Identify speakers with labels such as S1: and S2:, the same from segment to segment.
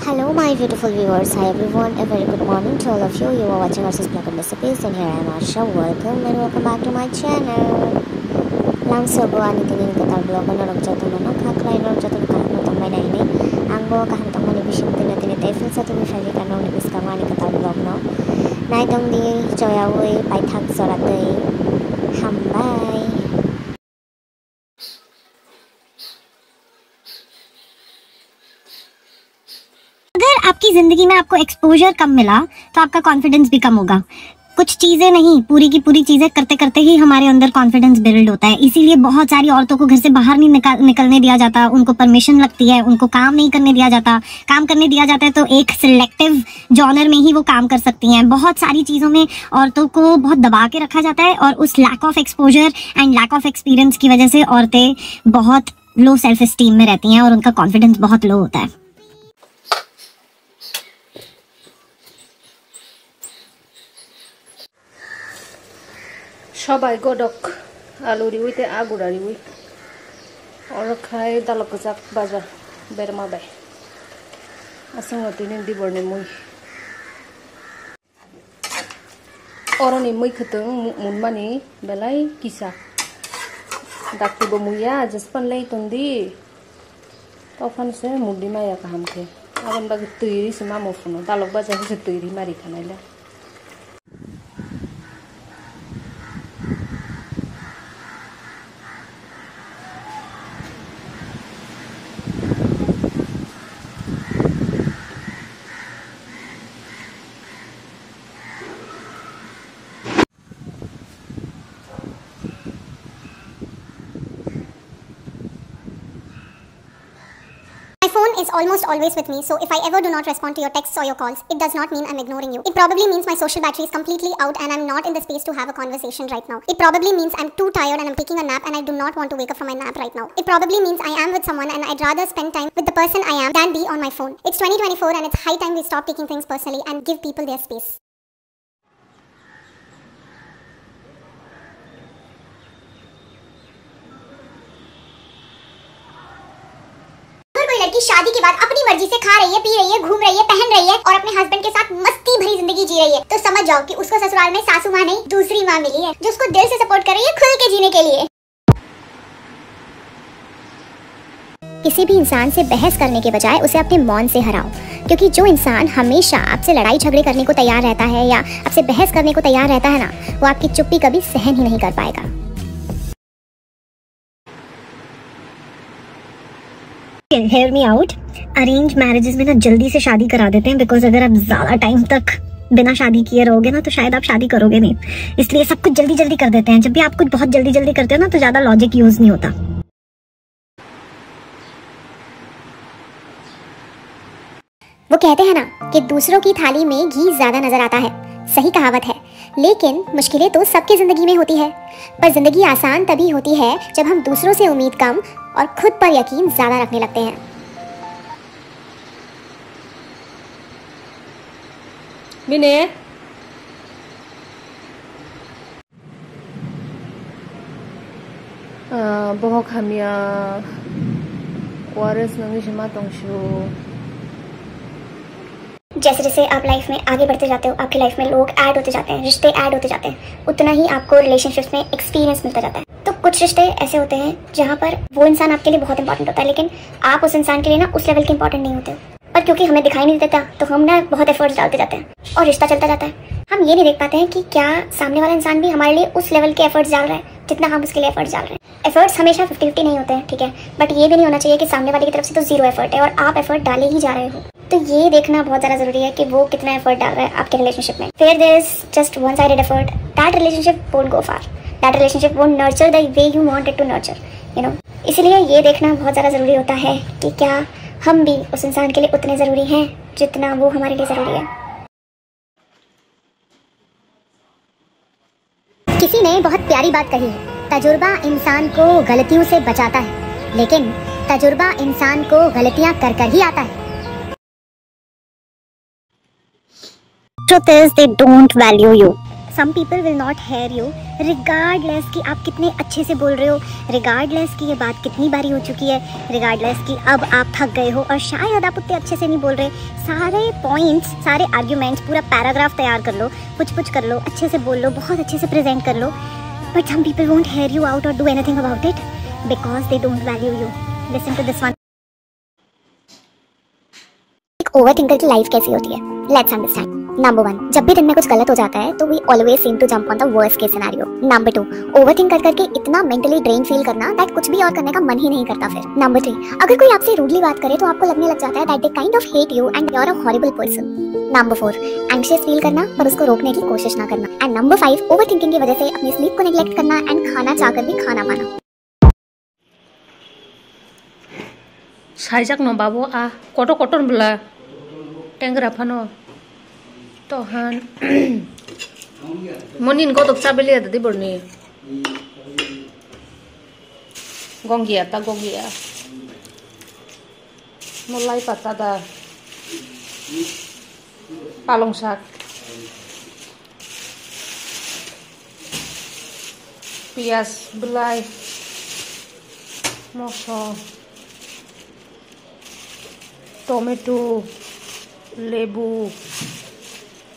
S1: Hello my beautiful viewers, hi everyone, a very good morning to all of you. You are watching Arsis Blog and Recipes and here I am Asha. Welcome and welcome back to my channel. Langsung ko ani tingin ka tar blog na jatuh no kaklay no jatuh kahit mo tambay na ini. Ang go kahit tong manibisyon tinatay feel sa tuwi siya ka no nibis ka ani ka tar blog no. Na itong di joyawi pai thak soratay. Hambay.
S2: अगर आपकी जिंदगी में आपको exposure कम मिला तो आपका confidence भी कम होगा। कुछ चीजें नहीं, पूरी की पूरी चीजें करते करते ही हमारे अंदर कॉन्फिडेंस बिल्ड होता है। इसीलिए बहुत सारी औरतों को घर से बाहर नहीं निकलने दिया जाता, उनको परमिशन लगती है, उनको काम नहीं करने दिया जाता। काम करने दिया जाता है तो एक सिलेक्टिव जॉनर में ही वो काम कर सकती हैं। बहुत सारी चीजों में औरतों को बहुत दबा के रखा जाता है और उस lack of exposure and lack of experience की वजह से औरतें बहुत लो सेल्फ एस्टीम में रहती हैं और उनका कॉन्फिडेंस बहुत लो होता है।
S3: সবাই গডক আলু রিউইতে আগুড়া রিউই আর খাই দালক জাক বাজা বেরমা বাই আসং তিন দিবরনি মুই অরনি মুই খতং মুনমানি বেলাই কিসা ডাকিব মুইয়া জসপান লাই তন্দি তফানসে মুডি মায়া কাহামকে আরন বাকি তৈরি সিমা মফুনো দালক বাজা হইছে তৈরি মারি খানাইলা
S4: My phone is almost always with me, so if I ever do not respond to your texts or your calls, it does not mean I'm ignoring you. It probably means my social battery is completely out and I'm not in the space to have a conversation right now. It probably means I'm too tired and I'm taking a nap and I do not want to wake up from my nap right now. It probably means I am with someone and I'd rather spend time with the person I am than be on my phone. It's 2024 and it's high time we stop taking things personally and give people their space. कोई लड़की शादी के बाद अपनी मर्जी से खा रही है, पी रही है, घूम रही है, पहन रही है और अपने हस्बैंड के साथ मस्ती भरी जिंदगी जी रही है, तो समझ जाओ कि उसको ससुराल में सासू माँ नहीं दूसरी माँ मिली है जो उसको दिल से सपोर्ट कर रही है खुल के जीने के लिए। किसी भी इंसान से बहस करने के बजाय उसे अपने मौन से हराओ, क्योंकि जो इंसान हमेशा आपसे लड़ाई झगड़े करने को तैयार रहता है या आपसे बहस करने को तैयार रहता है ना, वो आपकी चुप्पी कभी सहन ही नहीं कर पाएगा।
S2: Hear me out. Arrange marriages में ना जल्दी से शादी करा देते हैं, बिकॉज अगर आप ज्यादा टाइम तक बिना शादी किए रहोगे ना तो शायद आप शादी करोगे नहीं, इसलिए सब कुछ जल्दी जल्दी कर देते हैं। जब भी आप कुछ बहुत जल्दी जल्दी करते हो ना तो ज्यादा लॉजिक यूज नहीं होता।
S4: वो कहते हैं ना कि दूसरों की थाली में घी ज्यादा नजर आता है, सही कहावत है, लेकिन मुश्किलें तो सबकी जिंदगी में होती है। पर जिंदगी आसान तभी होती है जब हम दूसरों से उम्मीद कम और खुद पर यकीन ज्यादा रखने लगते हैं।
S3: मिने बहुत हमिया वारस नंगिशमा तोंशु।
S4: जैसे जैसे आप लाइफ में आगे बढ़ते जाते हो, आपकी लाइफ में लोग ऐड होते जाते हैं, रिश्ते ऐड होते जाते हैं, उतना ही आपको रिलेशनशिप्स में एक्सपीरियंस मिलता जाता है। तो कुछ रिश्ते ऐसे होते हैं जहाँ पर वो इंसान आपके लिए बहुत इंपॉर्टेंट होता है, लेकिन आप उस इंसान के लिए ना उस लेवल के इंपॉर्टेंट नहीं होते हो। पर क्योंकि हमें दिखाई नहीं देता तो हम ना बहुत एफर्ट्स डालते जाते हैं और रिश्ता चलता जाता है। हम ये नहीं देख पाते हैं कि क्या सामने वाला इंसान भी हमारे लिए उस लेवल के एफर्ट्स डाल रहा है जितना हम उसके लिए एफर्ट्स डाल रहे हैं। एफर्ट्स हमेशा 50-50 नहीं होते हैं, ठीक है, बट ये भी नहीं होना चाहिए कि सामने वाले की तरफ से तो जीरो एफर्ट है और आप एफर्ट डाले ही जा रहे हो। तो ये देखना बहुत ज़्यादा जरूरी है कि वो कितना एफर्ट डाल रहा है आपके रिलेशनशिप में। फिर there is just one sided effort, that relationship won't go far, that relationship won't nurture the way you want it to nurture, you know. इसलिए ये देखना बहुत ज़्यादा ज़रूरी होता है कि क्या हम भी उस इंसान के लिए उतने ज़रूरी हैं जितना वो हमारे लिए ज़रूरी है। किसी ने बहुत प्यारी बात कही है, तजुर्बा इंसान को गलतियों से बचाता है, लेकिन तजुर्बा इंसान को गलतियां कर कर ही आता है।
S2: Truth is they don't value you. Some people will not hear you regardless कि आप कितने अच्छे से बोल रहे हो, रिगार्डलेस कि ये बात कितनी बारी हो चुकी है, रिगार्डलेस कि अब आप थक गए हो और शायद आप उतने अच्छे से नहीं बोल रहे। सारे पॉइंट्स, सारे आर्ग्यूमेंट्स, पूरा पैराग्राफ तैयार कर लो, पुछ कर लो, अच्छे से बोल लो, बहुत अच्छे से प्रेजेंट कर लो, but some people won't hear you out और do anything about it because they don't value you. Listen to this one.
S4: एक ओवरथिंकर की लाइफ कैसी होती है, लेट्स अंडरस्टैंड। नंबर 1, जब भी दिन में कुछ गलत हो जाता है तो we always seem to jump on the worst case scenario. Number 2, overthink कर करके इतना मेंटली ड्रेन फील करना दैट कुछ भी और करने का मन ही नहीं करता फिर। नंबर 3, अगर कोई आपसे रूडली बात करे तो आपको लगने लग जाता है that they kind of hate you and you are a horrible person. Number 4, anxious feel करना पर उसको रोकने की कोशिश ना करना। एंड नंबर 5, ओवरथिंकिंग की वजह से अपनी स्लीप को नेग्लेक्ट करना एंड खाना चाहकर भी खाना पाना।
S3: साइजाक न बाबू आ कटो कटन बोला टेंगरा फानो तो हान मनिन गदक चाबेले दि बरनी गंगिया ता गंगिया मलाई पाता दा पालंग शाक पियाज बिलाइ मसो टमेटो लेबु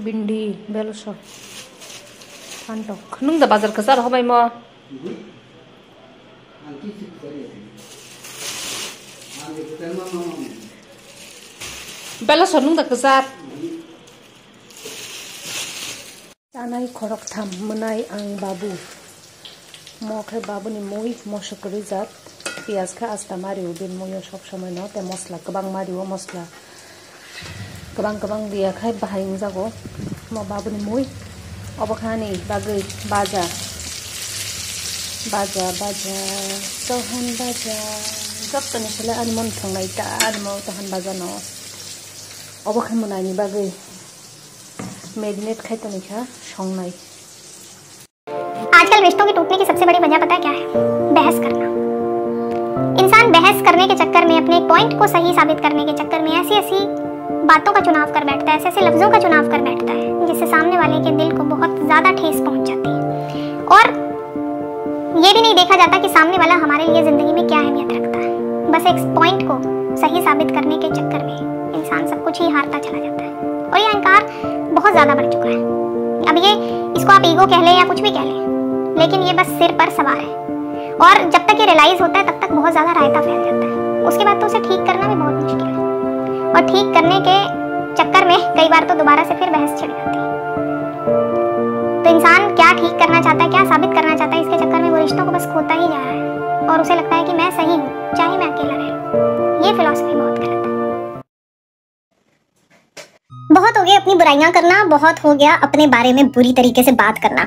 S3: भिंडी बेलसो फान्थाव नों दा बाजारखौ जार हबाय म बेलसो नों दा जार जानाय खरक थाम मोनाय आं बाबु मखे बाबुनि moi मसकरि जात पियाज का आस्ता मारियो बिन मोयो सब समय न ते मस्ला गोबां मारियो मस्ला गोबां दियाखाय बाहायनो जागो म बाबुनि moi अबखानि बागै बाजा तहन बाजा जप्तनि सले आनि मन थांनाय ता आनि म तहन बाजा न अबखाय मोनानि बागै मेरिनेट खायतनि खा संनाय।
S4: आजकल रिश्तों के टूटने की सबसे बड़ी वजह पता है क्या है? बहस करना। इंसान बहस करने के चक्कर में, अपने पॉइंट को सही साबित करने के चक्कर में ऐसी बातों का चुनाव कर बैठता है, ऐसे लफ्जों का चुनाव कर बैठता है जिससे सामने वाले के दिल को बहुत ज्यादा ठेस पहुंच जाती है। और ये भी नहीं देखा जाता कि सामने वाला हमारे लिए जिंदगी में क्या अहमियत रखता है। बस एक पॉइंट को सही साबित करने के चक्कर में इंसान सब कुछ ही हारता चला जाता है और ये अहंकार बहुत ज्यादा बढ़ चुका है। अब ये इसको आप ईगो कह लें या कुछ भी कह लें, लेकिन ये बस सिर पर सवार है और जब तक ये रियलाइज होता है तब तक बहुत ज्यादा रायता फैल जाता है। उसके बाद तो उसे ठीक करना भी बहुत मुश्किल है और ठीक करने के चक्कर में कई बार तो दोबारा से फिर बहस छिड़ जाती है। तो इंसान क्या ठीक करना चाहता है, क्या साबित करना चाहता है, इसके चक्कर में वो रिश्तों को बस खोता ही जा रहा है और उसे लगता है कि मैं सही हूँ चाहे मैं अकेला रह लूं। ये फिलॉसफी बहुत गलत है।
S2: बहुत हो गया अपनी बुराइयां करना, बहुत हो गया अपने बारे में बुरी तरीके से बात करना।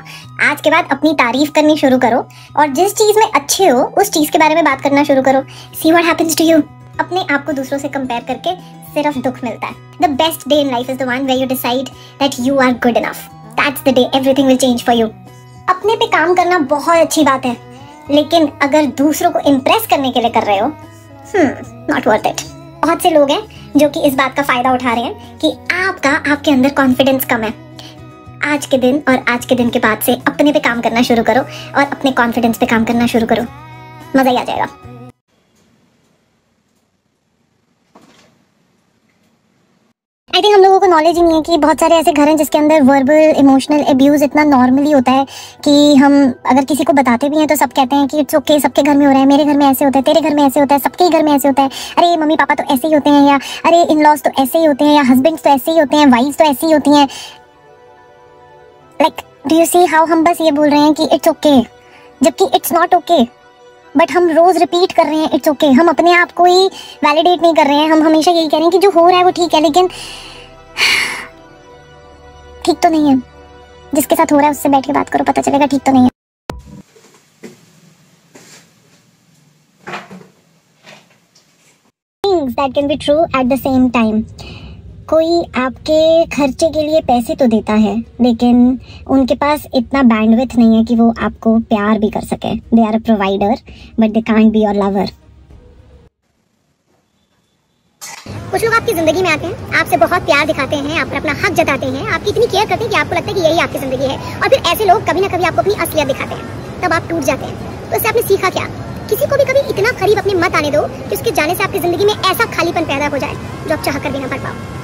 S2: आज के बाद अपनी तारीफ करनी शुरू करो और जिस चीज में अच्छे हो उस चीज के बारे में बात करना शुरू करो। See what happens to you. अपने आप को दूसरों से कंपेयर करके सिर्फ दुख मिलता है। The best day in life is the one where you decide that you are good enough. That's the day everything will change for you. अपने पे काम करना बहुत अच्छी बात है, लेकिन अगर दूसरों को इम्प्रेस करने के लिए कर रहे हो, नॉट वर्थ इट। बहुत से लोग हैं जो कि इस बात का फायदा उठा रहे हैं कि आपके अंदर कॉन्फिडेंस कम है। आज के दिन और आज के दिन के बाद से अपने पे काम करना शुरू करो और अपने कॉन्फिडेंस पे काम करना शुरू करो, मजा ही आ जाएगा। आई थिंक हम लोगों को नॉलेज ही नहीं है कि बहुत सारे ऐसे घर हैं जिसके अंदर वर्बल इमोशनल अब्यूज इतना नॉर्मली होता है कि हम अगर किसी को बताते भी हैं तो सब कहते हैं कि इट्स ओके, सबके घर में हो रहा है, मेरे घर में ऐसे होता है, तेरे घर में ऐसे होता है, सबके घर में ऐसे होता है, अरे मम्मी पापा तो ऐसे ही होते हैं, या अरे इन लॉज तो ऐसे ही होते हैं, या हस्बैंड्स तो ऐसे ही होते हैं, वाइफ्स तो ऐसी ही होती हैं। Like do you see how हम बस ये बोल रहे हैं कि इट्स ओके, जबकि इट्स नॉट ओके, बट हम रोज रिपीट कर रहे हैं इट्स ओके। हम अपने आप को ही वैलिडेट नहीं कर रहे हैं, हम हमेशा यही कह रहे हैं कि जो हो रहा है वो ठीक है, लेकिन ठीक तो नहीं है। जिसके साथ हो रहा है उससे बैठ के बात करो, पता चलेगा ठीक तो नहीं है। Things that can be true at the same time. कोई आपके खर्चे के लिए पैसे तो देता है, लेकिन उनके पास इतना बैंडविड्थ नहीं है कि वो आपको प्यार भी कर सके। They are a provider but they can't be your lover.
S4: कुछ लोग आपकी जिंदगी में आते हैं, आपसे बहुत प्यार दिखाते हैं, आप पर अपना हक जताते हैं, आपकी इतनी केयर करते हैं कि आपको लगता है कि यही आपकी जिंदगी है, और फिर ऐसे लोग कभी ना कभी आपको अपनी असलियत दिखाते हैं, तब आप टूट जाते हैं। तो इससे आपने सीखा क्या? किसी को भी कभी इतना करीब अपने मत आने दो कि उसके जाने से आपकी जिंदगी में ऐसा खालीपन पैदा हो जाए जो आप चाह कर भी ना भर पाओ।